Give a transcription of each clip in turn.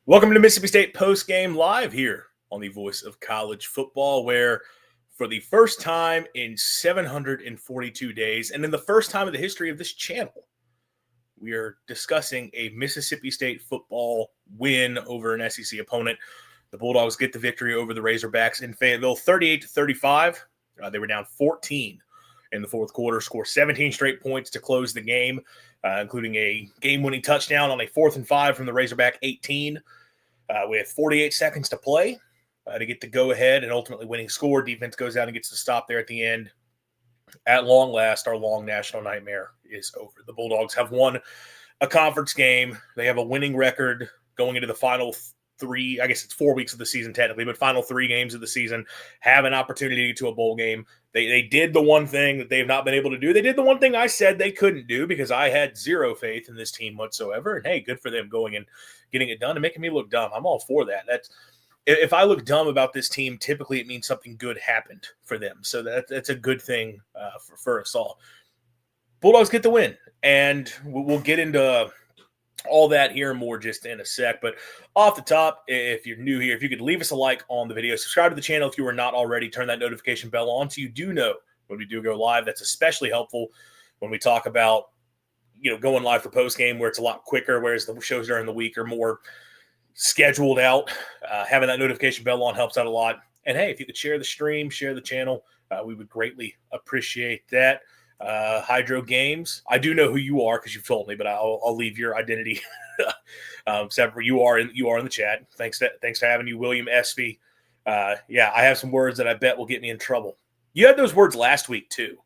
Welcome to Mississippi State Postgame Live here on the Voice of College Football, where for the first time in 742 days, and in the first time in the history of this channel, we are discussing a Mississippi State football win over an SEC opponent. The Bulldogs get the victory over the Razorbacks in Fayetteville, 38-35. They were down 14 in the fourth quarter, score 17 straight points to close the game, including a game-winning touchdown on a 4th and 5 from the Razorback 18. With 48 seconds to play to get the go-ahead and ultimately winning score. Defense goes out and gets the stop there at the end. At long last, our long national nightmare is over. The Bulldogs have won a conference game. They have a winning record going into the final 3, I guess it's 4 weeks of the season technically, but final 3 games of the season, have an opportunity to a bowl game. They did the one thing that they've not been able to do. They did the one thing I said they couldn't do because I had zero faith in this team whatsoever. And hey, good for them going and getting it done and making me look dumb. I'm all for that. If I look dumb about this team, typically it means something good happened for them. So that's a good thing for us all. Bulldogs get the win, and we'll get into all that here and more just in a sec. But off the top, if you're new here, if you could leave us a like on the video, subscribe to the channel if you are not already, turn that notification bell on so you do know when we do go live. That's especially helpful when we talk about, going live for post game where it's a lot quicker, whereas the shows during the week are more scheduled out. Having that notification bell on helps out a lot. And hey, if you could share the stream, share the channel, we would greatly appreciate that. Hydro Games, I do know who you are because you've told me, but I'll leave your identity separate. You are in the chat. Thanks for having you, William Espy. Yeah, I have some words that I bet will get me in trouble. You had those words last week too.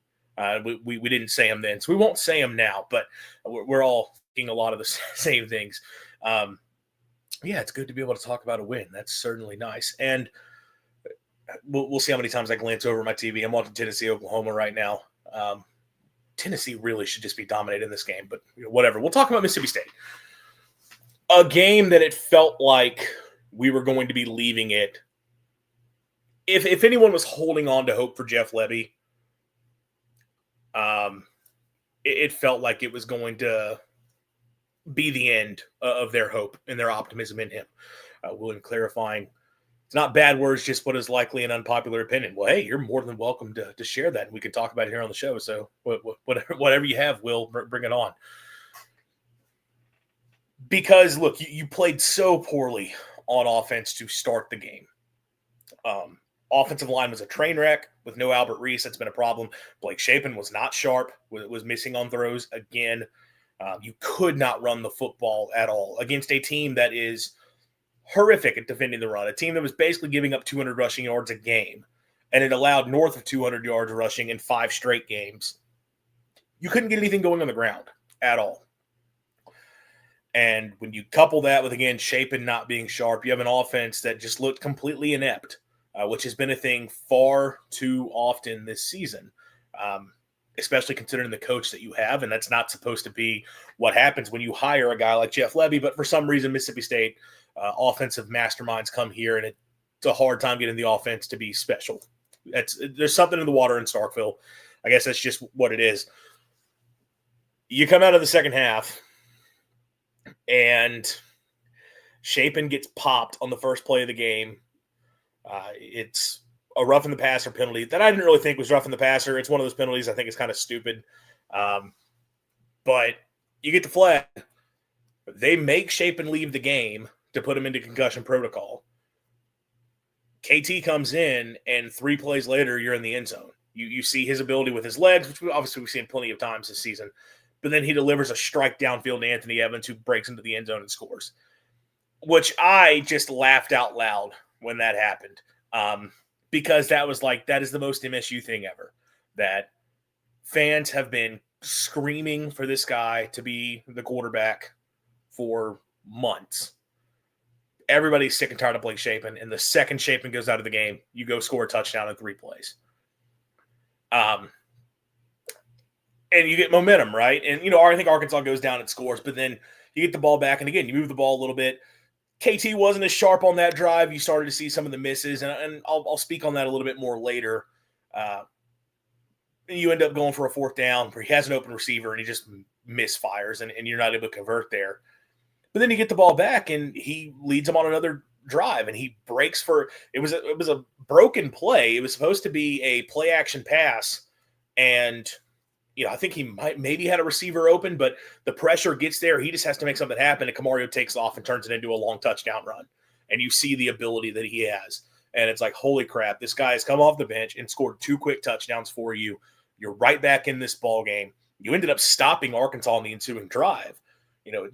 We didn't say them then, so we won't say them now. But we're all thinking a lot of the same things. Yeah, it's good to be able to talk about a win. That's certainly nice. And we'll see how many times I glance over my TV. I'm watching Tennessee, Oklahoma right now. Tennessee really should just be dominating this game, but whatever. We'll talk about Mississippi State. A game that it felt like we were going to be leaving it. If anyone was holding on to hope for Jeff Lebby, it felt like it was going to be the end of their hope and their optimism in him. William clarifying, it's not bad words, just what is likely an unpopular opinion. Well, hey, you're more than welcome to share that. And we can talk about it here on the show. So whatever you have, Will, bring it on. Because, look, you played so poorly on offense to start the game. Offensive line was a train wreck with no Albert Reese. That's been a problem. Blake Shapen was not sharp, was missing on throws again. You could not run the football at all against a team that is horrific at defending the run, a team that was basically giving up 200 rushing yards a game, and it allowed north of 200 yards rushing in 5 straight games. You couldn't get anything going on the ground at all. And when you couple that with, again, Shapen not being sharp, you have an offense that just looked completely inept, which has been a thing far too often this season, especially considering the coach that you have. And that's not supposed to be what happens when you hire a guy like Jeff Lebby. But for some reason, Mississippi State offensive masterminds come here, and it's a hard time getting the offense to be special. There's something in the water in Starkville. I guess that's just what it is. You come out of the second half, and Shapen gets popped on the first play of the game. It's a roughing the passer penalty that I didn't really think was roughing the passer. It's one of those penalties I think is kind of stupid. But you get the flag. They make Shapen leave the game to put him into concussion protocol. KT comes in, and 3 plays later, you're in the end zone. You see his ability with his legs, which we've seen plenty of times this season. But then he delivers a strike downfield to Anthony Evans, who breaks into the end zone and scores, which I just laughed out loud when that happened, because that is the most MSU thing ever, that fans have been screaming for this guy to be the quarterback for months. Everybody's sick and tired of Blake Shapen, and the second Shapen goes out of the game, you go score a touchdown in 3 plays. And you get momentum, right? And, I think Arkansas goes down and scores, but then you get the ball back, and again, you move the ball a little bit. KT wasn't as sharp on that drive. You started to see some of the misses, and I'll speak on that a little bit more later. And you end up going for a 4th down where he has an open receiver, and he just misfires, and you're not able to convert there. But then you get the ball back, and he leads them on another drive, and he breaks for – it was a broken play. It was supposed to be a play-action pass, and – I think he maybe had a receiver open, but the pressure gets there. He just has to make something happen, and Camario takes off and turns it into a long touchdown run. And you see the ability that he has. And it's like, holy crap, this guy has come off the bench and scored 2 quick touchdowns for you. You're right back in this ball game. You ended up stopping Arkansas in the ensuing drive.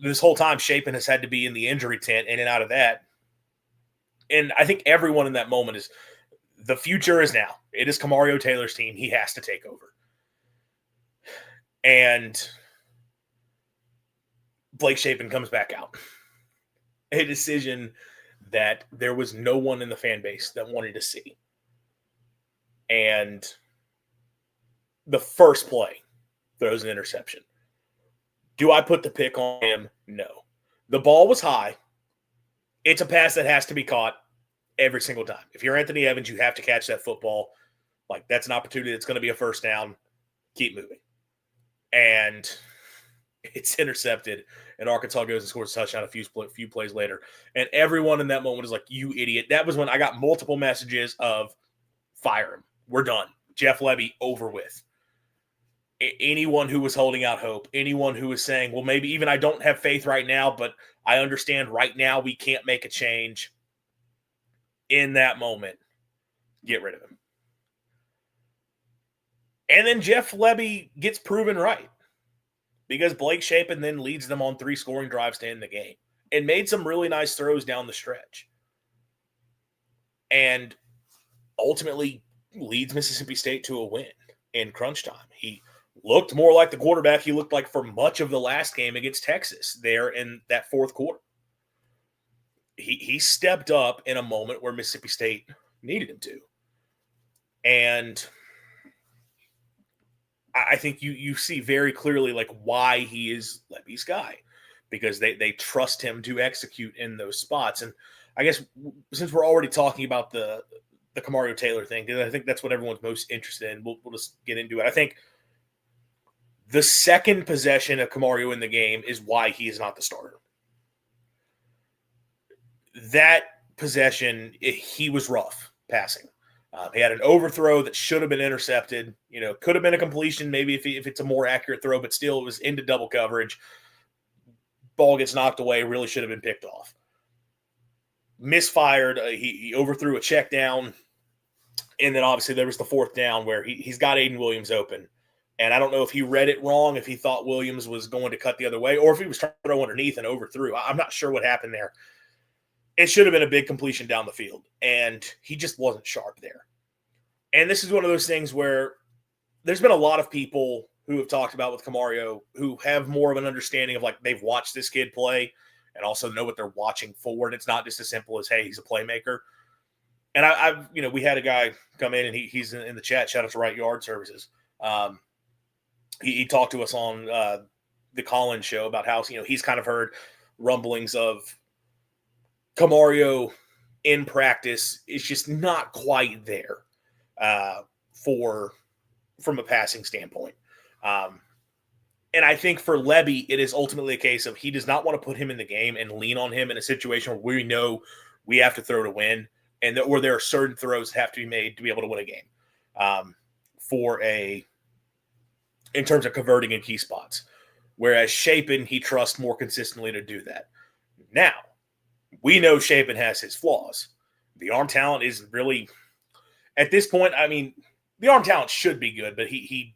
This whole time, Shapen has had to be in the injury tent in and out of that. And I think everyone in that moment is the future is now. It is Camario Taylor's team. He has to take over. And Blake Shapen comes back out. A decision that there was no one in the fan base that wanted to see. And the first play throws an interception. Do I put the pick on him? No. The ball was high. It's a pass that has to be caught every single time. If you're Anthony Evans, you have to catch that football. Like, that's an opportunity that's going to be a first down. Keep moving. And it's intercepted, and Arkansas goes and scores a touchdown a few plays later. And everyone in that moment is like, you idiot. That was when I got multiple messages of, fire him. We're done. Jeff Lebby, over with. Anyone who was holding out hope, anyone who was saying, well, maybe even I don't have faith right now, but I understand right now we can't make a change. In that moment, get rid of him. And then Jeff Lebby gets proven right because Blake Shapen then leads them on 3 scoring drives to end the game and made some really nice throws down the stretch. And ultimately leads Mississippi State to a win in crunch time. He looked more like the quarterback he looked like for much of the last game against Texas there in that fourth quarter. He stepped up in a moment where Mississippi State needed him to. And I think you see very clearly like why he is Lebby's guy, because they trust him to execute in those spots. And I guess since we're already talking about the Camario Taylor thing, because I think that's what everyone's most interested in, we'll just get into it. I think the second possession of Camario in the game is why he is not the starter. That possession, he was rough passing. He had an overthrow that should have been intercepted. Could have been a completion maybe if it's a more accurate throw, but still it was into double coverage. Ball gets knocked away, really should have been picked off. Misfired. He overthrew a check down. And then obviously there was the fourth down where he's got Aiden Williams open. And I don't know if he read it wrong, if he thought Williams was going to cut the other way, or if he was trying to throw underneath and overthrew. I'm not sure what happened there. It should have been a big completion down the field, and he just wasn't sharp there. And this is one of those things where there's been a lot of people who have talked about with Camario who have more of an understanding of, like, they've watched this kid play and also know what they're watching for. And it's not just as simple as, hey, he's a playmaker. And I've we had a guy come in, and he's in the chat. Shout out to Right Yard Services. He talked to us on the Collins show about how, he's kind of heard rumblings of Camario in practice is just not quite there from a passing standpoint. And I think for Lebby, it is ultimately a case of he does not want to put him in the game and lean on him in a situation where we know we have to throw to win, and or there are certain throws that have to be made to be able to win a game in terms of converting in key spots. Whereas Shapen, he trusts more consistently to do that. Now, we know Shapen has his flaws. The arm talent is really, at this point, I mean, the arm talent should be good, but he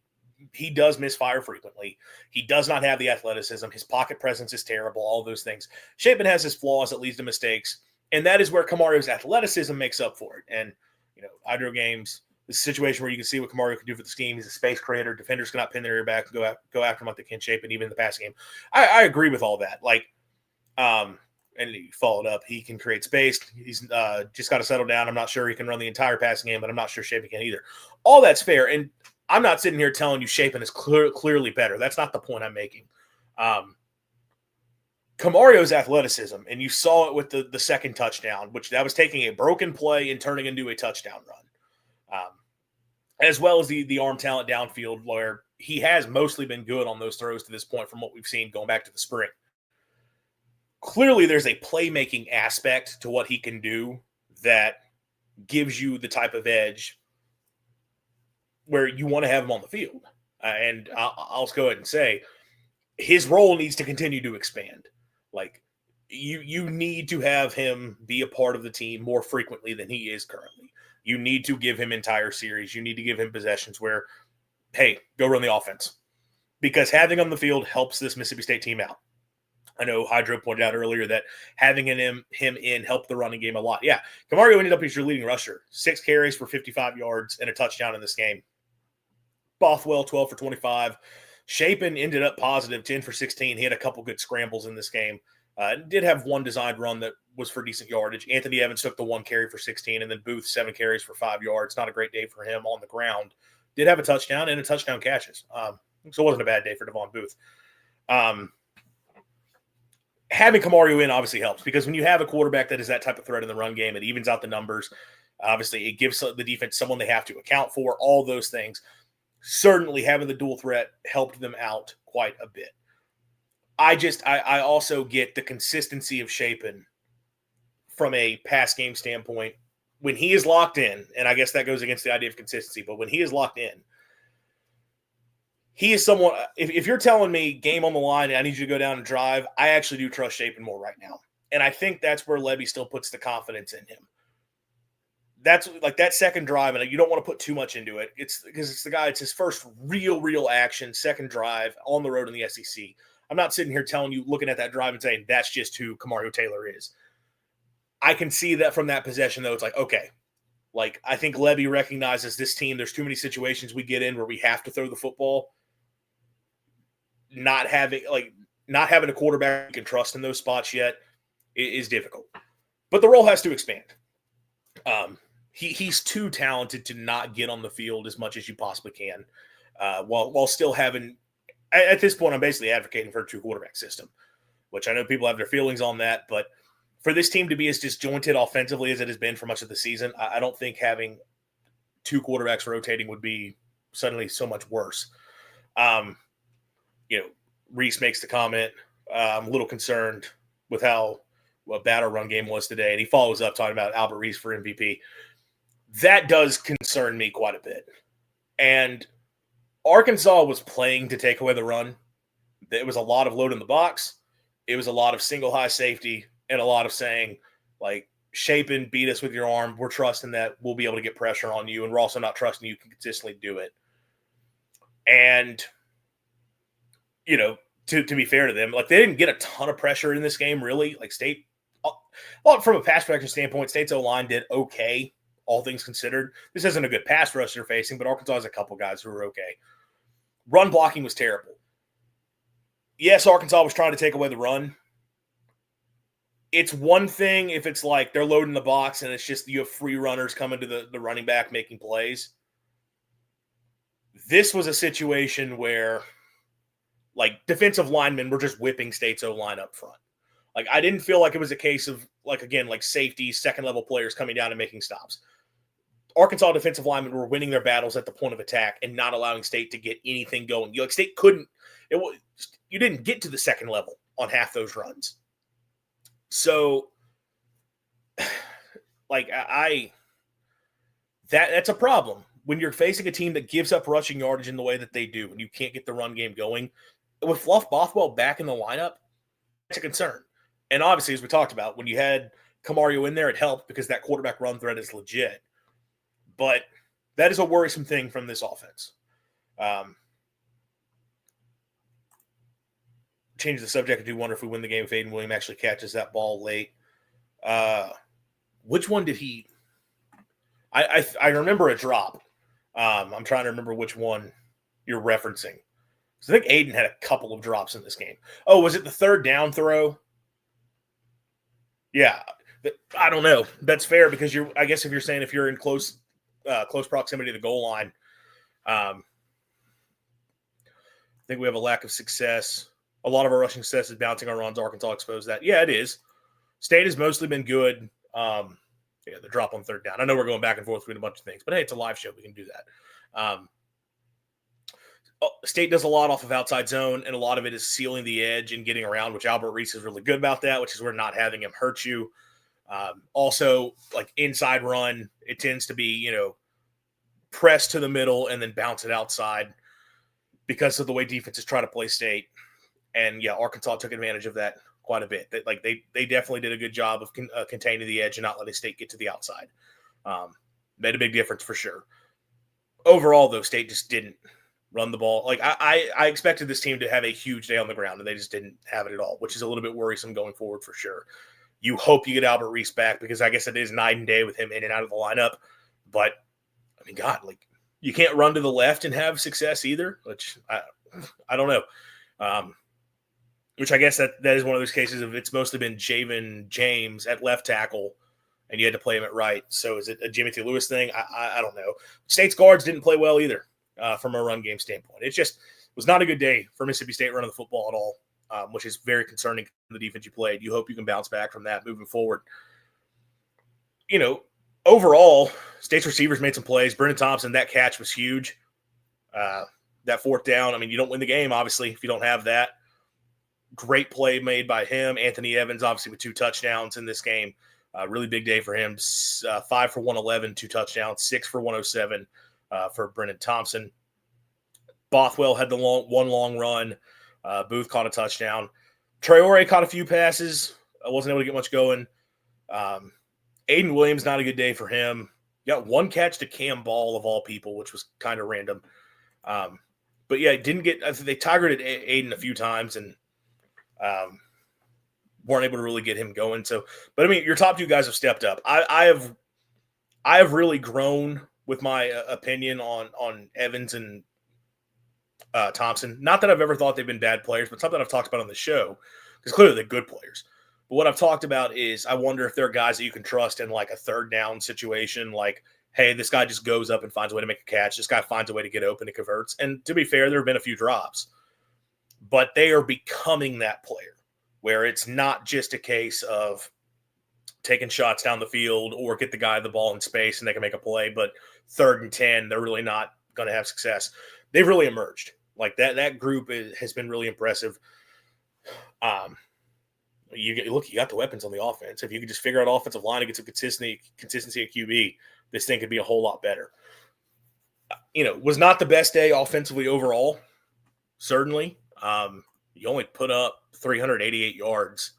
does misfire frequently. He does not have the athleticism. His pocket presence is terrible, all those things. Shapen has his flaws that leads to mistakes, and that is where Camario's athleticism makes up for it. And, Hydro Games, this situation where you can see what Camario can do for the scheme. He's a space creator. Defenders cannot pin their ear back and go after him like they can Shapen, even in the passing game. I agree with all that. And he followed up. He can create space. He's just got to settle down. I'm not sure he can run the entire passing game, but I'm not sure Shapen can either. All that's fair. And I'm not sitting here telling you Shapen is clearly better. That's not the point I'm making. Camario's athleticism, and you saw it with the second touchdown, which that was taking a broken play and turning into a touchdown run, as well as the arm talent downfield, where he has mostly been good on those throws to this point from what we've seen going back to the spring. clearly there's a playmaking aspect to what he can do that gives you the type of edge where you want to have him on the field. And I'll go ahead and say his role needs to continue to expand. Like you need to have him be a part of the team more frequently than he is currently. You need to give him entire series. You need to give him possessions where, hey, go run the offense. Because having him on the field helps this Mississippi State team out. I know Hydro pointed out earlier that having him in helped the running game a lot. Yeah, Camario ended up as your leading rusher. 6 carries for 55 yards and a touchdown in this game. Bothwell, 12 for 25. Shapen ended up positive, 10 for 16. He had a couple good scrambles in this game. Did have one designed run that was for decent yardage. Anthony Evans took the 1 carry for 16, and then Booth, 7 carries for 5 yards. Not a great day for him on the ground. Did have a touchdown and a touchdown catches. So it wasn't a bad day for Devon Booth. Having Camario in obviously helps because when you have a quarterback that is that type of threat in the run game, it evens out the numbers. Obviously, it gives the defense someone they have to account for, all those things. Certainly, having the dual threat helped them out quite a bit. I also get the consistency of Shapen from a pass game standpoint. When he is locked in, and I guess that goes against the idea of consistency, but when he is locked in, he is someone, if you're telling me game on the line and I need you to go down and drive, I actually do trust Shapen more right now. And I think that's where Levy still puts the confidence in him. That's like that second drive, and you don't want to put too much into it. It's because it's the guy, it's his first real action, second drive on the road in the SEC. I'm not sitting here telling you, looking at that drive and saying that's just who Camario Taylor is. I can see that from that possession, though. It's like, okay, like I think Levy recognizes this team. There's too many situations we get in where we have to throw the football. Not having a quarterback you can trust in those spots yet is difficult. But the role has to expand. He's too talented to not get on the field as much as you possibly can, while still having. At this point, I'm basically advocating for a 2-quarterback system, which I know people have their feelings on that. But for this team to be as disjointed offensively as it has been for much of the season, I don't think having 2 quarterbacks rotating would be suddenly so much worse. Reese makes the comment, I'm a little concerned with how bad our run game was today. And he follows up talking about Albert Reese for MVP. That does concern me quite a bit. And Arkansas was playing to take away the run. It was a lot of load in the box. It was a lot of single high safety and a lot of saying, like, Shapen, beat us with your arm. We're trusting that we'll be able to get pressure on you, and we're also not trusting you can consistently do it. And to be fair to them, like they didn't get a ton of pressure in this game, really. Like State, well, from a pass protection standpoint, State's O-line did okay, all things considered. This isn't a good pass rush they're facing, but Arkansas has a couple guys who are okay. Run blocking was terrible. Yes, Arkansas was trying to take away the run. It's one thing if it's like they're loading the box and it's just you have free runners coming to the running back making plays. This was a situation where like defensive linemen were just whipping State's O-line up front. Like I didn't feel like it was a case of like, again, like safety, second level players coming down and making stops. Arkansas defensive linemen were winning their battles at the point of attack and not allowing State to get anything going. State couldn't, you didn't get to the second level on half those runs. So like that's a problem when you're facing a team that gives up rushing yardage in the way that they do and you can't get the run game going. With Fluff Bothwell back in the lineup, it's a concern. And obviously, as we talked about, when you had Camario in there, it helped because that quarterback run threat is legit. But that is a worrisome thing from this offense. Change the subject. I do wonder if we win the game if Aiden Williams actually catches that ball late. Which one did he – I remember a drop. I'm trying to remember which one you're referencing. So I think Aiden had a couple of drops in this game. Oh, was it the third down throw? Yeah. I don't know. That's fair because I guess if you're saying if you're in close proximity to the goal line, I think we have a lack of success. A lot of our rushing success is bouncing our runs. Arkansas exposed that. Yeah, it is. State has mostly been good. The drop on third down. I know we're going back and forth between a bunch of things, but hey, it's a live show. We can do that. State does a lot off of outside zone, and a lot of it is sealing the edge and getting around, which Albert Reese is really good about that, which is where not having him hurt you. Also, like inside run, it tends to be, press to the middle and then bounce it outside because of the way defenses try to play State. And yeah, Arkansas took advantage of that quite a bit. They definitely did a good job of containing the edge and not letting State get to the outside. Made a big difference for sure. Overall, though, State just didn't run the ball. Like I expected this team to have a huge day on the ground, and they just didn't have it at all, which is a little bit worrisome going forward for sure. You hope you get Albert Reese back because I guess it is night and day with him in and out of the lineup. But I mean, God, like you can't run to the left and have success either, which I don't know. Which I guess that is one of those cases of it's mostly been Javen James at left tackle, and you had to play him at right. So is it a Jimothy Lewis thing? I don't know. State's guards didn't play well either from a run game standpoint. It just was not a good day for Mississippi State running the football at all, which is very concerning for the defense you played. You hope you can bounce back from that moving forward. Overall, State's receivers made some plays. Brennan Thompson, that catch was huge. That fourth down, I mean, you don't win the game, obviously, if you don't have that. Great play made by him. Anthony Evans, obviously, with 2 touchdowns in this game. Really big day for him. 5 for 111, 2 touchdowns, 6 for 107 for Brennan Thompson. Bothwell had the one long run. Booth caught a touchdown. Traore caught a few passes. I wasn't able to get much going. Aiden Williams, not a good day for him. Got 1 catch to Cam Ball, of all people, which was kind of random. But yeah, didn't get – they tigered at Aiden a few times and weren't able to really get him going. So, but I mean, your top 2 guys have stepped up. I have really grown with my opinion on Evans and Thompson. Not that I've ever thought they've been bad players, but something I've talked about on the show, because clearly they're good players. But what I've talked about is I wonder if there are guys that you can trust in like a third down situation, like, hey, this guy just goes up and finds a way to make a catch. This guy finds a way to get open and converts. And to be fair, there have been a few drops. But they are becoming that player where it's not just a case of taking shots down the field or get the guy the ball in space and they can make a play, but 3rd and 10, they're really not going to have success. They've really emerged. Like that group has been really impressive. You got the weapons on the offense. If you could just figure out offensive line and get some consistency at QB, this thing could be a whole lot better. Was not the best day offensively overall, certainly. You only put up 388 yards,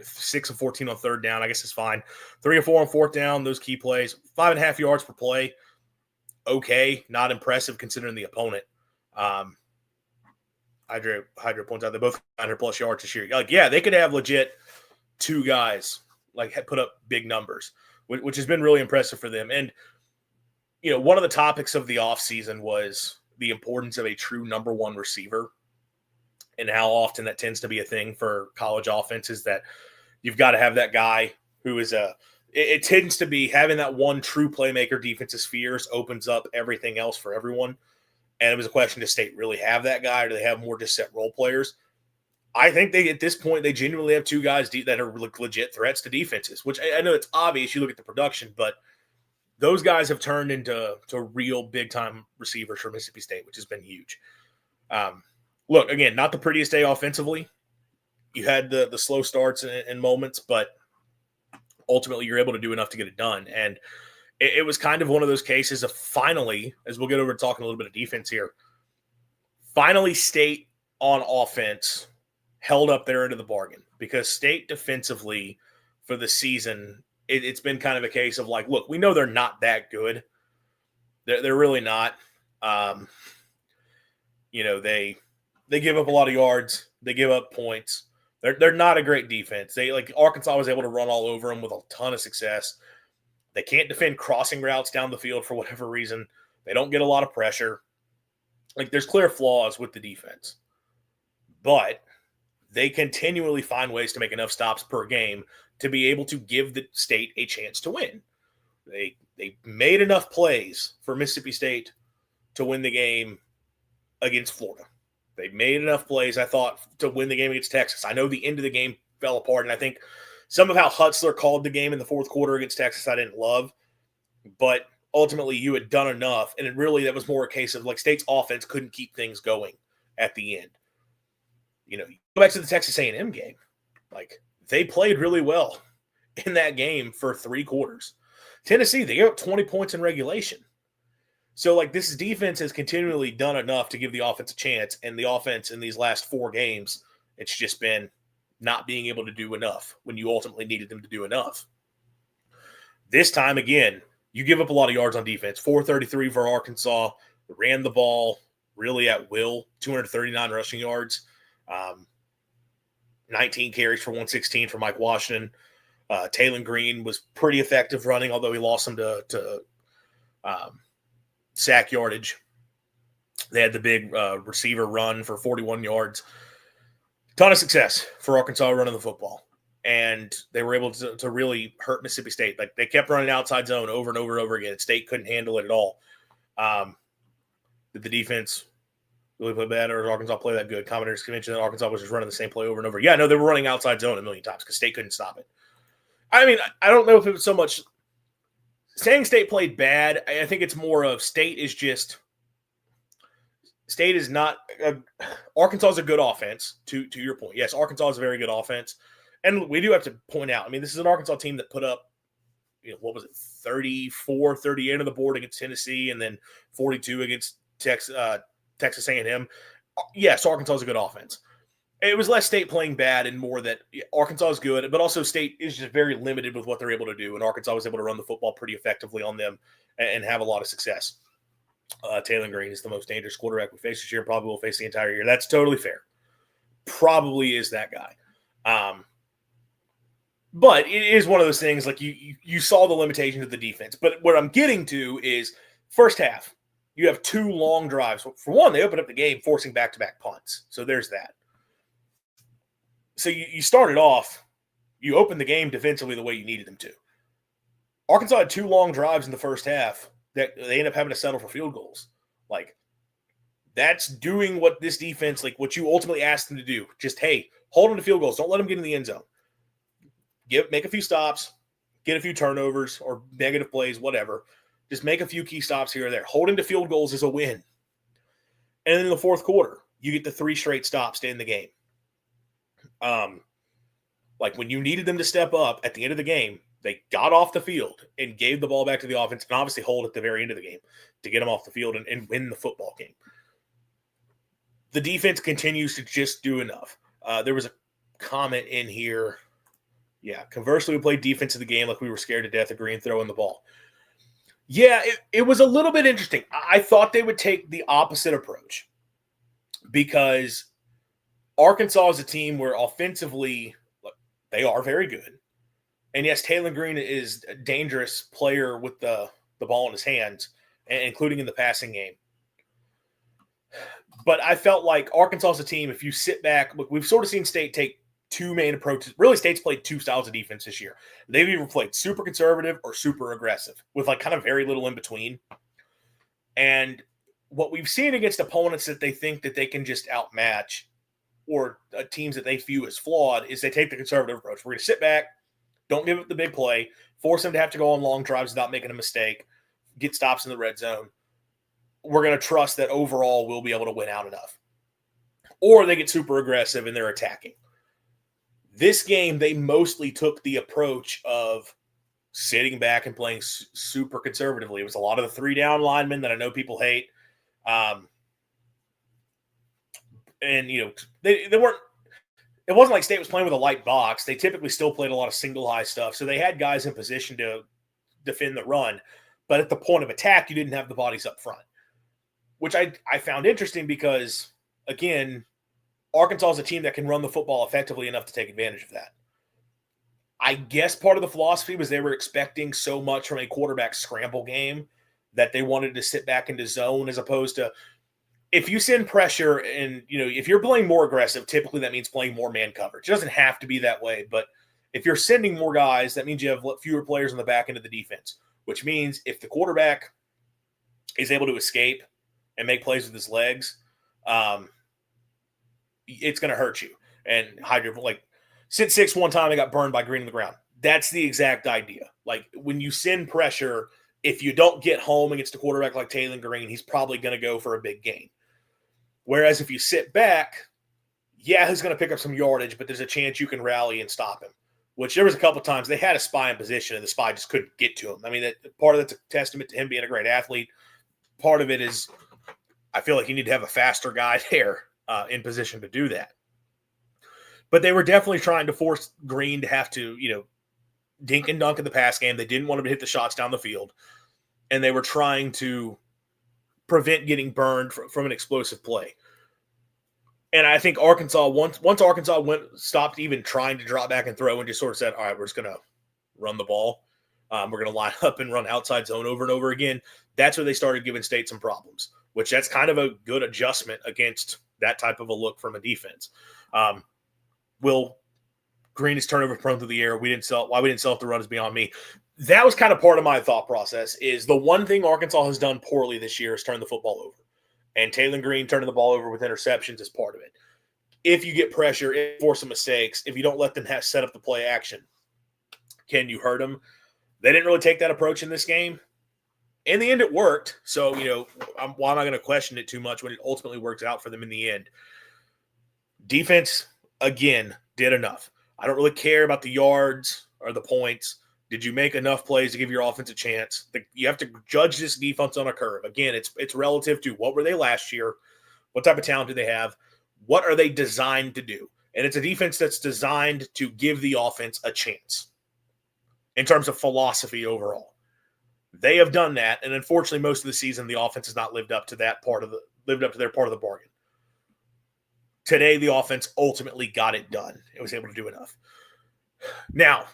6 of 14 on 3rd down. I guess it's fine. 3 of 4 on 4th down, those key plays. 5.5 yards per play. Okay, not impressive considering the opponent. Hydro points out they both 900+ yards this year. Like, yeah, they could have legit 2 guys like put up big numbers, which has been really impressive for them. And one of the topics of the offseason was the importance of a true number 1 receiver, and how often that tends to be a thing for college offenses, that you've got to have that guy who is it tends to be having that one true playmaker. Defense's fears opens up everything else for everyone. And it was a question, does State really have that guy, or do they have more just set role players? I think at this point, they genuinely have 2 guys that are legit threats to defenses, which I know it's obvious. You look at the production, but those guys have turned into real big-time receivers for Mississippi State, which has been huge. Look, again, not the prettiest day offensively. You had the slow starts and moments, but ultimately you're able to do enough to get it done. And it was kind of one of those cases of finally, as we'll get over to talking a little bit of defense here, finally State on offense held up their end of the bargain, because State defensively for the season, it's been kind of a case of like, look, we know they're not that good. They're really not. They give up a lot of yards. They give up points. They're not a great defense. Arkansas was able to run all over them with a ton of success. They can't defend crossing routes down the field for whatever reason. They don't get a lot of pressure. Like, there's clear flaws with the defense. But they continually find ways to make enough stops per game to be able to give the State a chance to win. They made enough plays for Mississippi State to win the game against Florida. They made enough plays, I thought, to win the game against Texas. I know the end of the game fell apart, and I think some of how Hutzler called the game in the 4th quarter against Texas I didn't love. But ultimately you had done enough, and that was more a case of like State's offense couldn't keep things going at the end. You go back to the Texas A&M game. Like, they played really well in that game for 3 quarters. Tennessee, they got 20 points in regulation. So, like, this defense has continually done enough to give the offense a chance, and the offense in these last 4 games, it's just been not being able to do enough when you ultimately needed them to do enough. This time, again, you give up a lot of yards on defense. 433 for Arkansas. Ran the ball really at will. 239 rushing yards. 19 carries for 116 for Mike Washington. Taylor Green was pretty effective running, although he lost some to sack yardage. They had the big receiver run for 41 yards. Ton of success for Arkansas running the football. And they were able to really hurt Mississippi State. Like, they kept running outside zone over and over and over again. State couldn't handle it at all. Did the defense really play bad, or did Arkansas play that good? Commentators mentioned that Arkansas was just running the same play over and over. Yeah, no, they were running outside zone a million times because State couldn't stop it. I mean, I don't know if it was so much saying State played bad. I think it's more of State is not Arkansas is a good offense, to your point. Yes, Arkansas is a very good offense. And we do have to point out, I mean, this is an Arkansas team that put up, 34, 38 on the board against Tennessee, and then 42 against Texas A&M. Yes, Arkansas is a good offense. It was less State playing bad and more that Arkansas is good, but also State is just very limited with what they're able to do, and Arkansas was able to run the football pretty effectively on them and have a lot of success. Taylor Green is the most dangerous quarterback we face this year, probably will face the entire year. That's totally fair. Probably is that guy. But it is one of those things, like you saw the limitations of the defense. But what I'm getting to is first half, you have 2 long drives. For one, they opened up the game forcing back-to-back punts. So there's that. So you started off, you opened the game defensively the way you needed them to. Arkansas had 2 long drives in the first half that they end up having to settle for field goals. Like, that's doing what this defense, like what you ultimately asked them to do. Just, hey, hold them to field goals. Don't let them get in the end zone. Make a few stops, get a few turnovers or negative plays, whatever. Just make a few key stops here or there. Holding to field goals is a win. And then in the fourth quarter, you get the 3 straight stops to end the game. Like, when you needed them to step up at the end of the game, they got off the field and gave the ball back to the offense and obviously hold at the very end of the game to get them off the field and win the football game. The defense continues to just do enough. There was a comment in here. Yeah, conversely, we played defense of the game like we were scared to death of Green throwing the ball. Yeah, it was a little bit interesting. I thought they would take the opposite approach because Arkansas is a team where offensively they are very good. And yes, Taylor Green is a dangerous player with the ball in his hands, including in the passing game. But I felt like Arkansas is a team, if you sit back, look, we've sort of seen State take 2 main approaches. Really, State's played 2 styles of defense this year. They've either played super conservative or super aggressive with like kind of very little in between. And what we've seen against opponents that they think that they can just outmatch or teams that they view as flawed is they take the conservative approach. We're going to sit back, don't give it the big play, force them to have to go on long drives without making a mistake, get stops in the red zone. We're going to trust that overall we'll be able to win out enough. Or they get super aggressive and they're attacking. This game, they mostly took the approach of sitting back and playing super conservatively. It was a lot of the 3-down linemen that I know people hate. And, they weren't – it wasn't like State was playing with a light box. They typically still played a lot of single high stuff. So they had guys in position to defend the run. But at the point of attack, you didn't have the bodies up front, which I found interesting because, again – Arkansas is a team that can run the football effectively enough to take advantage of that. I guess part of the philosophy was they were expecting so much from a quarterback scramble game that they wanted to sit back into zone as opposed to if you send pressure and, if you're playing more aggressive, typically that means playing more man coverage. It doesn't have to be that way, but if you're sending more guys, that means you have fewer players on the back end of the defense, which means if the quarterback is able to escape and make plays with his legs, it's going to hurt you. And like sit 6 one time and got burned by Green on the ground. That's the exact idea. Like when you send pressure, if you don't get home against a quarterback like Taylor Green, he's probably going to go for a big gain. Whereas if you sit back, yeah, he's going to pick up some yardage, but there's a chance you can rally and stop him, which there was a couple times they had a spy in position and the spy just couldn't get to him. I mean, part of that's a testament to him being a great athlete. Part of it is I feel like you need to have a faster guy there in position to do that. But they were definitely trying to force Green to have to, dink and dunk in the pass game. They didn't want him to hit the shots down the field. And they were trying to prevent getting burned from an explosive play. And I think Arkansas, once Arkansas stopped even trying to drop back and throw and just sort of said, all right, we're just going to run the ball. We're going to line up and run outside zone over and over again. That's where they started giving State some problems, which that's kind of a good adjustment against that type of a look from a defense. Will Green is turnover prone through the air. Why we didn't sell the run is beyond me. That was kind of part of my thought process is the one thing Arkansas has done poorly this year is turn the football over. And Taylor Green turning the ball over with interceptions is part of it. If you get pressure, if you force some mistakes, if you don't let them set up the play action, can you hurt them? They didn't really take that approach in this game. In the end, it worked. So, why am I going to question it too much when it ultimately works out for them in the end? Defense, again, did enough. I don't really care about the yards or the points. Did you make enough plays to give your offense a chance? You have to judge this defense on a curve. Again, it's relative to what were they last year? What type of talent do they have? What are they designed to do? And it's a defense that's designed to give the offense a chance in terms of philosophy overall. They have done that, and unfortunately, most of the season, the offense has not lived up to their part of the bargain. Today, the offense ultimately got it done. It was able to do enough. Now,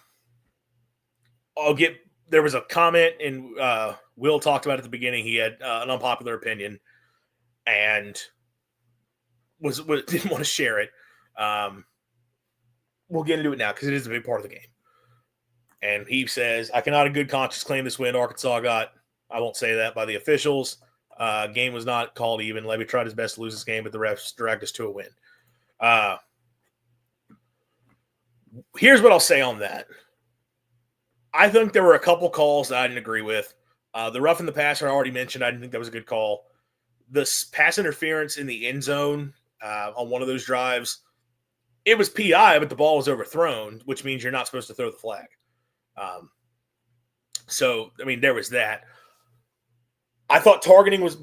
there was a comment, and Will talked about it at the beginning. He had an unpopular opinion and didn't want to share it. We'll get into it now because it is a big part of the game. And he says, I cannot in good conscience claim this win Arkansas got, I won't say that, by the officials. Game was not called even. Levy tried his best to lose this game, but the refs dragged us to a win. Here's what I'll say on that. I think there were a couple calls that I didn't agree with. The rough in the passer I already mentioned. I didn't think that was a good call. The pass interference in the end zone on one of those drives, it was PI, but the ball was overthrown, which means you're not supposed to throw the flag. There was that. I thought targeting was,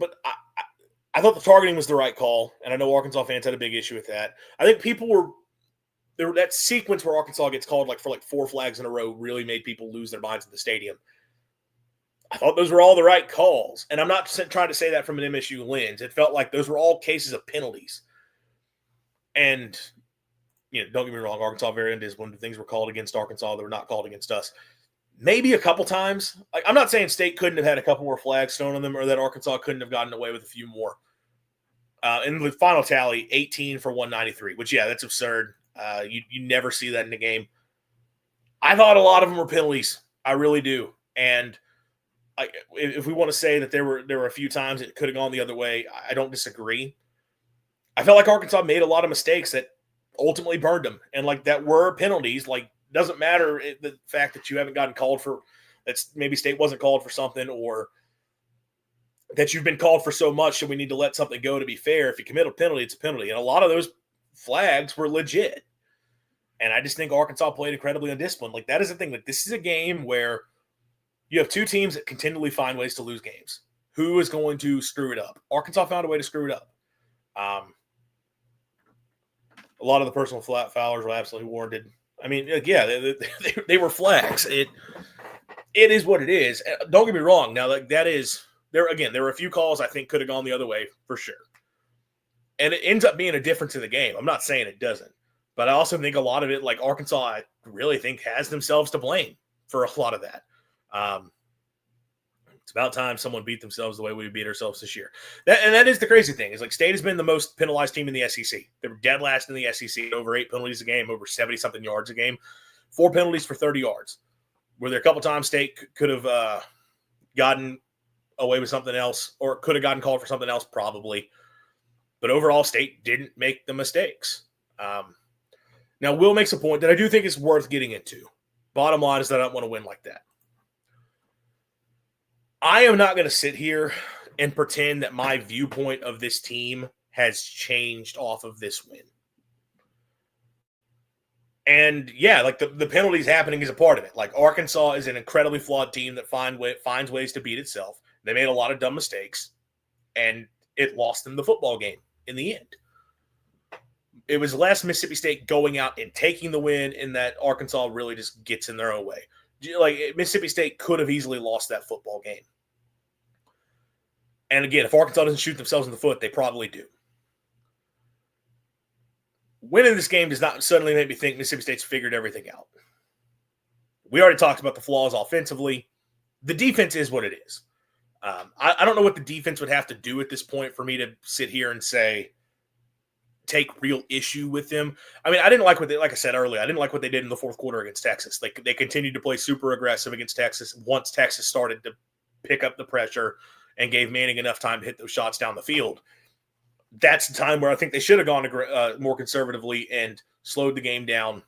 I thought the targeting was the right call, and I know Arkansas fans had a big issue with that. I think that sequence where Arkansas gets called for 4 flags in a row really made people lose their minds in the stadium. I thought those were all the right calls, and I'm not trying to say that from an MSU lens. It felt like those were all cases of penalties. And, don't get me wrong, Arkansas variant is when things were called against Arkansas that were not called against us. Maybe a couple times. I'm not saying State couldn't have had a couple more flags thrown on them or that Arkansas couldn't have gotten away with a few more. In the final tally, 18 for 193, which, yeah, that's absurd. You never see that in a game. I thought a lot of them were penalties. I really do. And if we want to say that there were a few times it could have gone the other way, I don't disagree. I felt like Arkansas made a lot of mistakes that ultimately burned them. And that were penalties. Doesn't matter the fact that you haven't gotten called for, that's maybe State wasn't called for something, or that you've been called for so much and we need to let something go to be fair. If you commit a penalty, it's a penalty. And a lot of those flags were legit. And I just think Arkansas played incredibly undisciplined. That is the thing. This is a game where you have two teams that continually find ways to lose games. Who is going to screw it up? Arkansas found a way to screw it up. A lot of the personal foulers were absolutely warranted. I mean, yeah, they were flags. It is what it is. Don't get me wrong. Now, there were a few calls I think could have gone the other way for sure. And it ends up being a difference in the game. I'm not saying it doesn't. But I also think a lot of it, Arkansas, I really think has themselves to blame for a lot of that. It's about time someone beat themselves the way we beat ourselves this year. That is the crazy thing. Is State has been the most penalized team in the SEC. They were dead last in the SEC, over 8 penalties a game, over 70-something yards a game, 4 penalties for 30 yards. Were there a couple times State could have gotten away with something else or could have gotten called for something else? Probably. But overall, State didn't make the mistakes. Now, Will makes a point that I do think is worth getting into. Bottom line is that I don't want to win like that. I am not going to sit here and pretend that my viewpoint of this team has changed off of this win. And yeah, like the penalties happening is a part of it. Like Arkansas is an incredibly flawed team that finds ways to beat itself. They made a lot of dumb mistakes, and it lost them the football game in the end. It was less Mississippi State going out and taking the win, and that Arkansas really just gets in their own way. Like Mississippi State could have easily lost that football game. And again, if Arkansas doesn't shoot themselves in the foot, they probably do. Winning this game does not suddenly make me think Mississippi State's figured everything out. We already talked about the flaws offensively. The defense is what it is. I don't know what the defense would have to do at this point for me to sit here and say, take real issue with them. I mean, I didn't like what they, like I said earlier, I didn't like what they did in the fourth quarter against Texas. They continued to play super aggressive against Texas once Texas started to pick up the pressure and gave Manning enough time to hit those shots down the field. That's the time where I think they should have gone more conservatively and slowed the game down,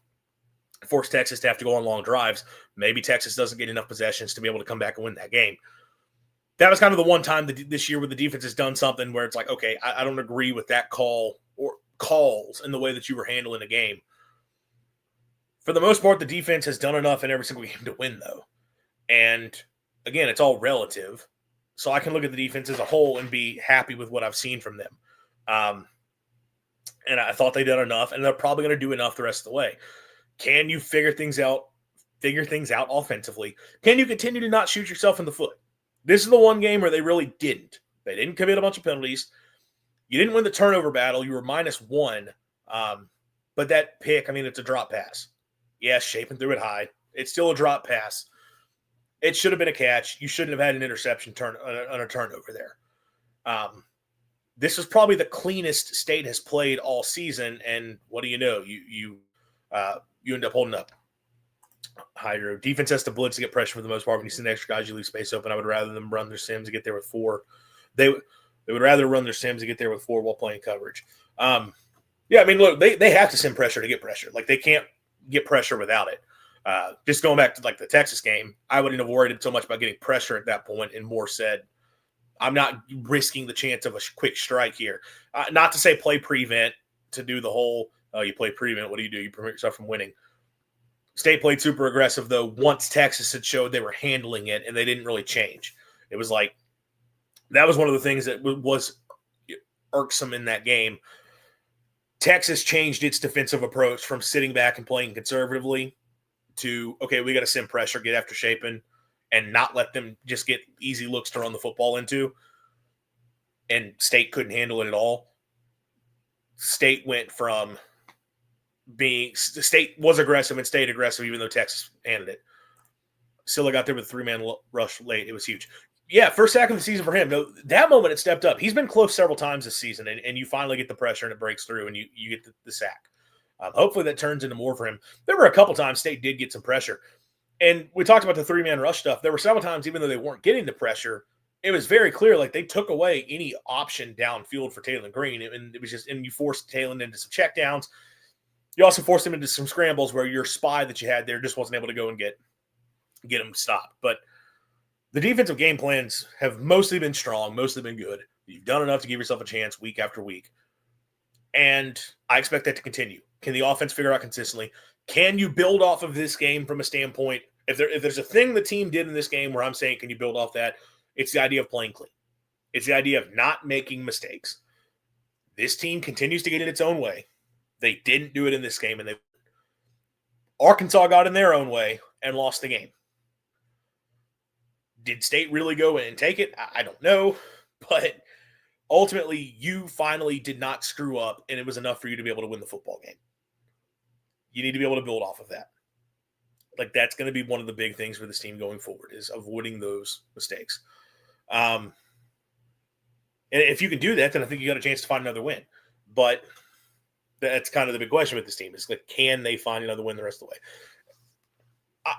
forced Texas to have to go on long drives. Maybe Texas doesn't get enough possessions to be able to come back and win that game. That was kind of the one time this year where the defense has done something where it's like, okay, I don't agree with that call or calls in the way that you were handling the game. For the most part, the defense has done enough in every single game to win, though. And again, it's all relative. So I can look at the defense as a whole and be happy with what I've seen from them. And I thought they did enough, and they're probably going to do enough the rest of the way. Can you figure things out offensively? Can you continue to not shoot yourself in the foot? This is the one game where they really didn't. They didn't commit a bunch of penalties. You didn't win the turnover battle. You were -1. But that pick, I mean, it's a drop pass. Yes, Shapen threw it high. It's still a drop pass. It should have been a catch. You shouldn't have had an interception on a turnover there. This is probably the cleanest State has played all season, and what do you know? You end up holding up. Hydro. Defense has to blitz to get pressure for the most part. When you send extra guys, you leave space open. I would rather them run their sims to get there with 4. They would rather run their sims to get there with 4 while playing coverage. Yeah, I mean, look, they have to send pressure to get pressure. Like, they can't get pressure without it. Just going back to, like, the Texas game, I wouldn't have worried so much about getting pressure at that point and more said, I'm not risking the chance of a quick strike here. Not to say play prevent to do the whole, you play prevent, what do? You prevent yourself from winning. State played super aggressive, though, once Texas had showed they were handling it, and they didn't really change. It was like that was one of the things that was irksome in that game. Texas changed its defensive approach from sitting back and playing conservatively to, okay, we got to send pressure, get after Shapen, and not let them just get easy looks to run the football into. And State couldn't handle it at all. State went from State was aggressive and stayed aggressive, even though Texas handled it. Silla got there with a 3-man rush late. It was huge. Yeah, first sack of the season for him. No, that moment it stepped up. He's been close several times this season, and you finally get the pressure and it breaks through, and you get the sack. Hopefully that turns into more for him. There were a couple times State did get some pressure. And we talked about the 3-man rush stuff. There were several times, even though they weren't getting the pressure, it was very clear like they took away any option downfield for Taylor Green. And it was just, and you forced Taylor into some checkdowns. You also forced him into some scrambles where your spy that you had there just wasn't able to go and get him stopped. But the defensive game plans have mostly been strong, mostly been good. You've done enough to give yourself a chance week after week. And I expect that to continue. Can the offense figure out consistently? Can you build off of this game from a standpoint? If there's a thing the team did in this game where I'm saying, can you build off that? It's the idea of playing clean. It's the idea of not making mistakes. This team continues to get in its own way. They didn't do it in this game, and Arkansas got in their own way and lost the game. Did State really go in and take it? I don't know, but ultimately you finally did not screw up, and it was enough for you to be able to win the football game. You need to be able to build off of that. Like, that's going to be one of the big things for this team going forward is avoiding those mistakes. And if you can do that, then I think you got a chance to find another win. But that's kind of the big question with this team is, like, can they find another win the rest of the way?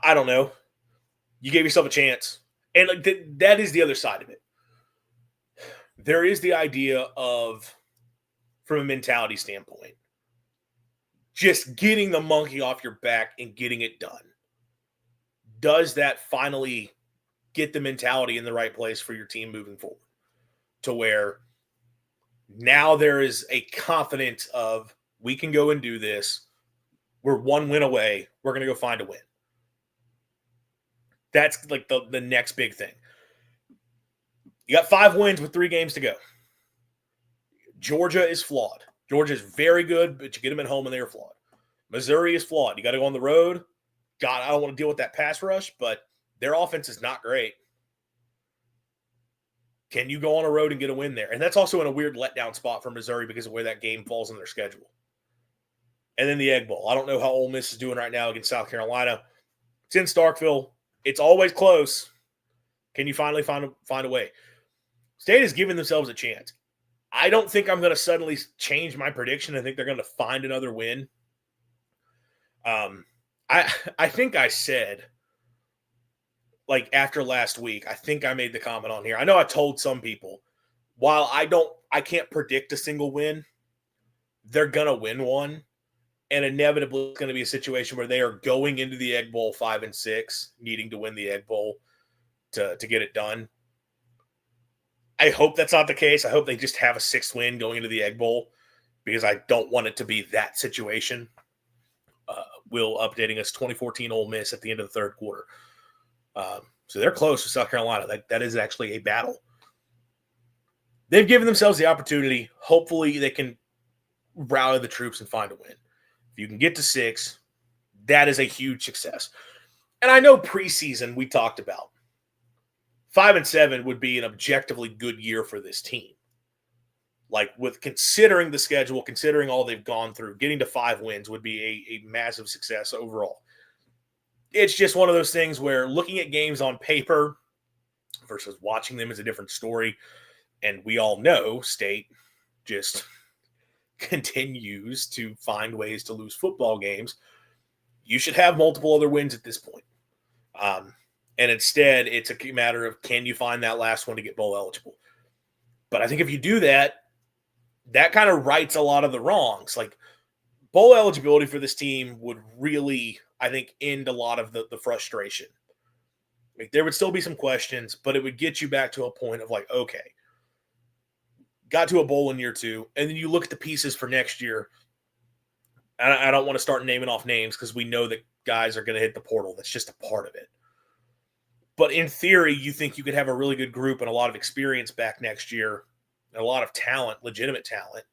I don't know. You gave yourself a chance. And like that is the other side of it. There is the idea of, from a mentality standpoint, just getting the monkey off your back and getting it done. Does that finally get the mentality in the right place for your team moving forward, to where now there is a confidence of, we can go and do this. We're one win away. We're going to go find a win. That's like the next big thing. You got 5 wins with 3 games to go. Georgia is flawed. Georgia is very good, but you get them at home and they are flawed. Missouri is flawed. You got to go on the road. God, I don't want to deal with that pass rush, but their offense is not great. Can you go on a road and get a win there? And that's also in a weird letdown spot for Missouri because of where that game falls in their schedule. And then the Egg Bowl. I don't know how Ole Miss is doing right now against South Carolina. It's in Starkville. It's always close. Can you finally find a way? State has given themselves a chance. I don't think I'm going to suddenly change my prediction. I think they're going to find another win. I think I said, like, after last week, I think I made the comment on here. I know I told some people, while I can't predict a single win, they're going to win one. And inevitably, it's going to be a situation where they are going into the Egg Bowl 5-6, needing to win the Egg Bowl to get it done. I hope that's not the case. I hope they just have a 6th win going into the Egg Bowl, because I don't want it to be that situation. Will updating us 2014 Ole Miss at the end of the 3rd quarter. So they're close to South Carolina. That is actually a battle. They've given themselves the opportunity. Hopefully they can rally the troops and find a win. If you can get to 6, that is a huge success. And I know preseason we talked about 5-7 would be an objectively good year for this team. Like, with considering the schedule, considering all they've gone through, getting to 5 wins would be a massive success overall. It's just one of those things where looking at games on paper versus watching them is a different story. And we all know State just continues to find ways to lose football games. You should have multiple other wins at this point. And instead, it's a matter of, can you find that last one to get bowl eligible? But I think if you do that, that kind of rights a lot of the wrongs. Like, bowl eligibility for this team would really, I think, end a lot of the frustration. Like, there would still be some questions, but it would get you back to a point of, like, okay, got to a bowl in year 2, and then you look at the pieces for next year. I don't want to start naming off names because we know that guys are going to hit the portal. That's just a part of it. But in theory, you think you could have a really good group and a lot of experience back next year, and a lot of talent, legitimate talent.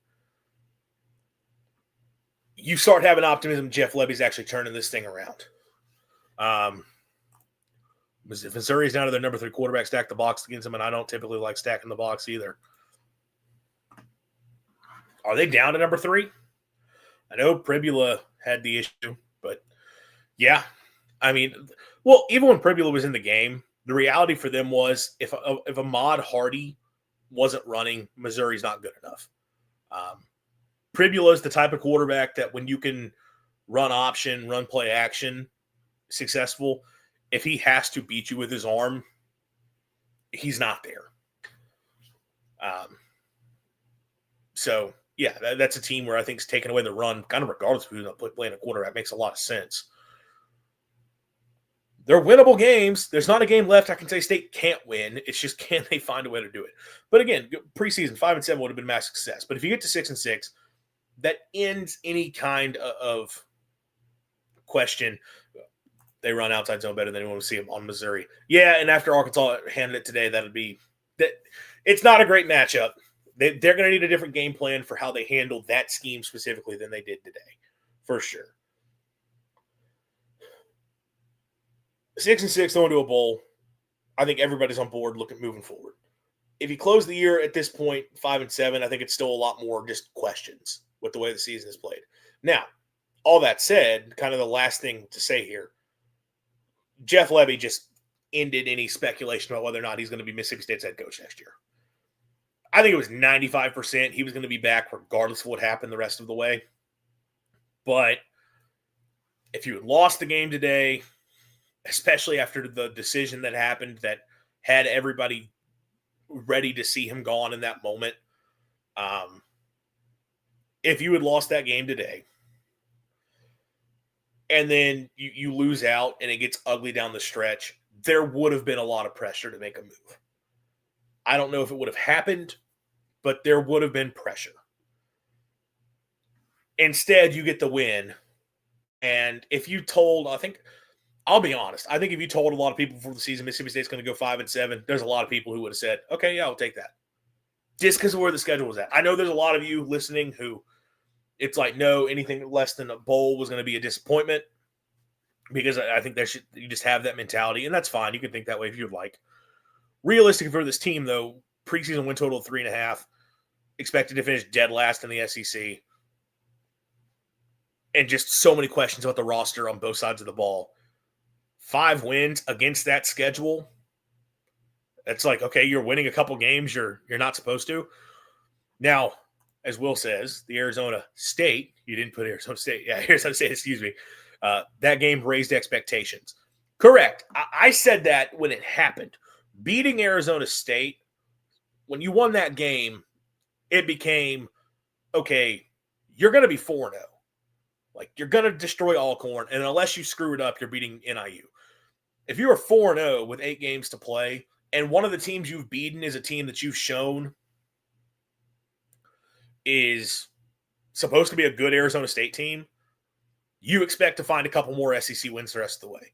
You start having optimism Jeff Lebby's actually turning this thing around. Missouri's down to their number 3 quarterback, stack the box against them, and I don't typically like stacking the box either. Are they down to number 3? I know Pribula had the issue, but yeah. I mean, well, even when Pribula was in the game, the reality for them was if Ahmad Hardy wasn't running, Missouri's not good enough. Pribula is the type of quarterback that when you can run option, run play action, successful, if he has to beat you with his arm, he's not there. So, yeah, that's a team where I think is taking away the run, kind of regardless of who's playing a quarterback, makes a lot of sense. They're winnable games. There's not a game left I can say State can't win. It's just, can they find a way to do it? But again, preseason 5-7 would have been a massive success. But if you get to 6-6, that ends any kind of question. They run outside zone better than anyone would see them on Missouri. Yeah, and after Arkansas handled it today, that'd be that. It's not a great matchup. They're going to need a different game plan for how they handle that scheme specifically than they did today, for sure. 6-6 going to a bowl. I think everybody's on board looking moving forward. If you close the year at this point 5-7, I think it's still a lot more just questions with the way the season is played. Now, all that said, kind of the last thing to say here, Jeff Lebby just ended any speculation about whether or not he's going to be Mississippi State's head coach next year. I think it was 95% he was going to be back regardless of what happened the rest of the way. But if you had lost the game today, especially after the decision that happened that had everybody ready to see him gone in that moment, if you had lost that game today and then you lose out and it gets ugly down the stretch, there would have been a lot of pressure to make a move. I don't know if it would have happened, but there would have been pressure. Instead, you get the win. And if you told, I'll be honest, I think if you told a lot of people before the season Mississippi State's going to go 5-7, there's a lot of people who would have said, okay, yeah, I'll take that. Just because of where the schedule was at. I know there's a lot of you listening who it's like, no, anything less than a bowl was going to be a disappointment, because I think you just have that mentality, and that's fine. You can think that way if you'd like. Realistically for this team, though, preseason win total of 3.5, expected to finish dead last in the SEC, and just so many questions about the roster on both sides of the ball. 5 wins against that schedule. It's like, okay, you're winning a couple games you're not supposed to. Now, as Will says, the Arizona State, you didn't put Arizona State. Yeah, Arizona State, excuse me. That game raised expectations. Correct. I said that when it happened. Beating Arizona State, when you won that game, it became, okay, you're going to be 4-0. Like, you're going to destroy Alcorn, and unless you screw it up, you're beating NIU. If you are 4-0 with 8 games to play, and one of the teams you've beaten is a team that you've shown is supposed to be a good Arizona State team, you expect to find a couple more SEC wins the rest of the way.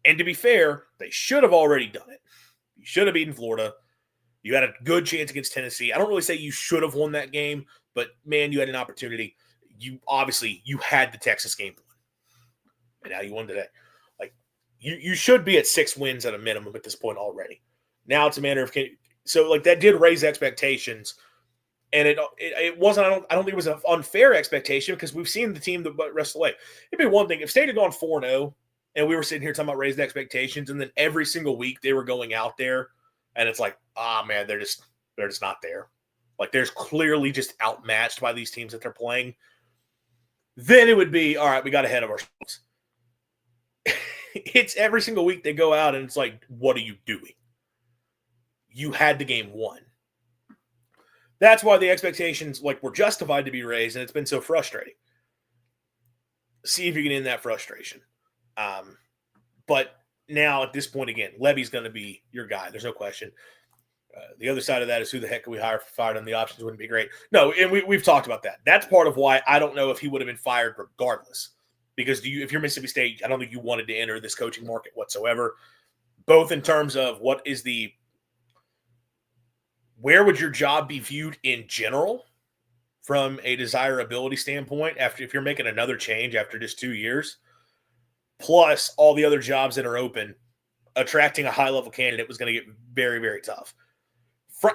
And to be fair, they should have already done it. You should have beaten Florida. You had a good chance against Tennessee. I don't really say you should have won that game, but, man, you had an opportunity. You had the Texas game won. And now you won today. Like, you should be at 6 wins at a minimum at this point already. Now it's a matter of so like that did raise expectations, and it wasn't. I don't think it was an unfair expectation, because we've seen the team the rest of the way. It'd be one thing if State had gone 4-0 and we were sitting here talking about raised expectations, and then every single week they were going out there, and it's like, man, they're just not there. Like, there's clearly just outmatched by these teams that they're playing. Then it would be, all right, we got ahead of ourselves. It's every single week they go out, and it's like, what are you doing? You had the game won. That's why the expectations were justified to be raised, and it's been so frustrating. See if you can end that frustration. But now at this point, again, Levy's going to be your guy. There's no question. The other side of that is, who the heck can we hire for fired, and the options wouldn't be great. No, and we've talked about that. That's part of why I don't know if he would have been fired regardless. Because if you're Mississippi State, I don't think you wanted to enter this coaching market whatsoever. Both in terms of where would your job be viewed in general from a desirability standpoint if you're making another change after just 2 years, plus all the other jobs that are open, attracting a high-level candidate was going to get very, very tough.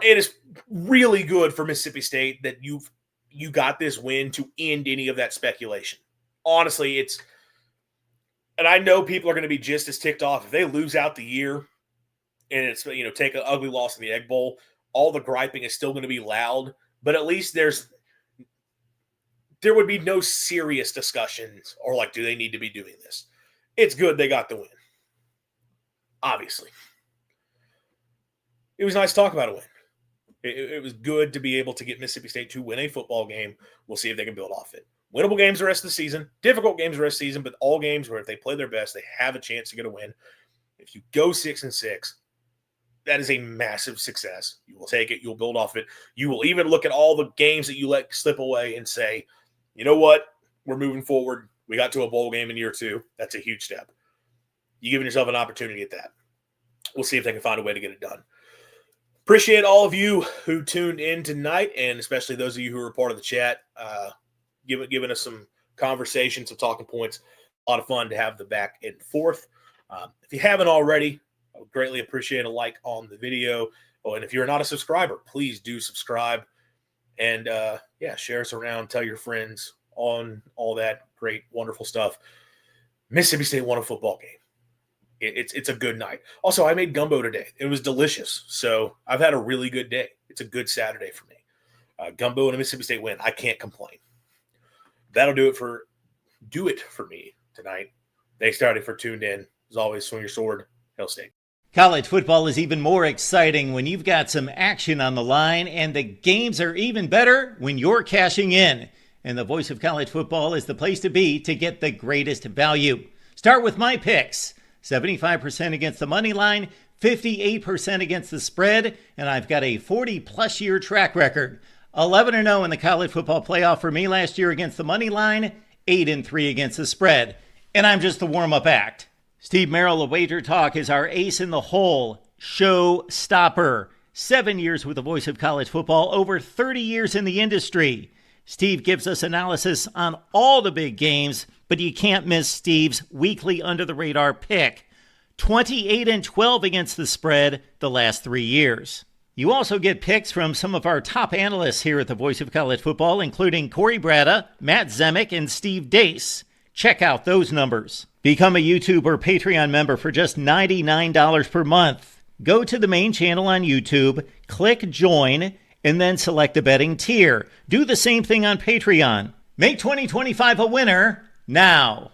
It is really good for Mississippi State that you got this win to end any of that speculation. Honestly, and I know people are going to be just as ticked off if they lose out the year and it's, take an ugly loss in the Egg Bowl. All the griping is still going to be loud, but at least there would be no serious discussions or do they need to be doing this? It's good they got the win. Obviously. It was nice to talk about a win. It was good to be able to get Mississippi State to win a football game. We'll see if they can build off it. Winnable games the rest of the season. Difficult games the rest of the season, but all games where if they play their best, they have a chance to get a win. If you go 6-6, that is a massive success. You will take it. You'll build off it. You will even look at all the games that you let slip away and say, you know what? We're moving forward. We got to a bowl game in year 2. That's a huge step. You're giving yourself an opportunity at that. We'll see if they can find a way to get it done. Appreciate all of you who tuned in tonight, and especially those of you who were part of the chat, giving us some conversation, some talking points. A lot of fun to have the back and forth. If you haven't already, I would greatly appreciate a like on the video. Oh, and if you're not a subscriber, please do subscribe. And, share us around. Tell your friends on all that great, wonderful stuff. Mississippi State won a football game. It's a good night. Also, I made gumbo today. It was delicious. So I've had a really good day. It's a good Saturday for me. Gumbo and a Mississippi State win. I can't complain. That'll do it for me tonight. Thanks to everybody for tuned in. As always, swing your sword. Hail State. College football is even more exciting when you've got some action on the line, and the games are even better when you're cashing in. And the Voice of College Football is the place to be to get the greatest value. Start with my picks. 75% against the money line, 58% against the spread, and I've got a 40-plus year track record. 11-0 in the college football playoff for me last year against the money line, 8-3 against the spread. And I'm just the warm-up act. Steve Merrill of Wager Talk is our ace in the hole, show stopper. 7 years with the voice of college football, over 30 years in the industry. Steve gives us analysis on all the big games, but you can't miss Steve's weekly under-the-radar pick. 28-12 against the spread the last 3 years. You also get picks from some of our top analysts here at the Voice of College Football, including Corey Bratta, Matt Zemek, and Steve Dace. Check out those numbers. Become a YouTube or Patreon member for just $99 per month. Go to the main channel on YouTube, click join, and then select the betting tier. Do the same thing on Patreon. Make 2025 a winner now.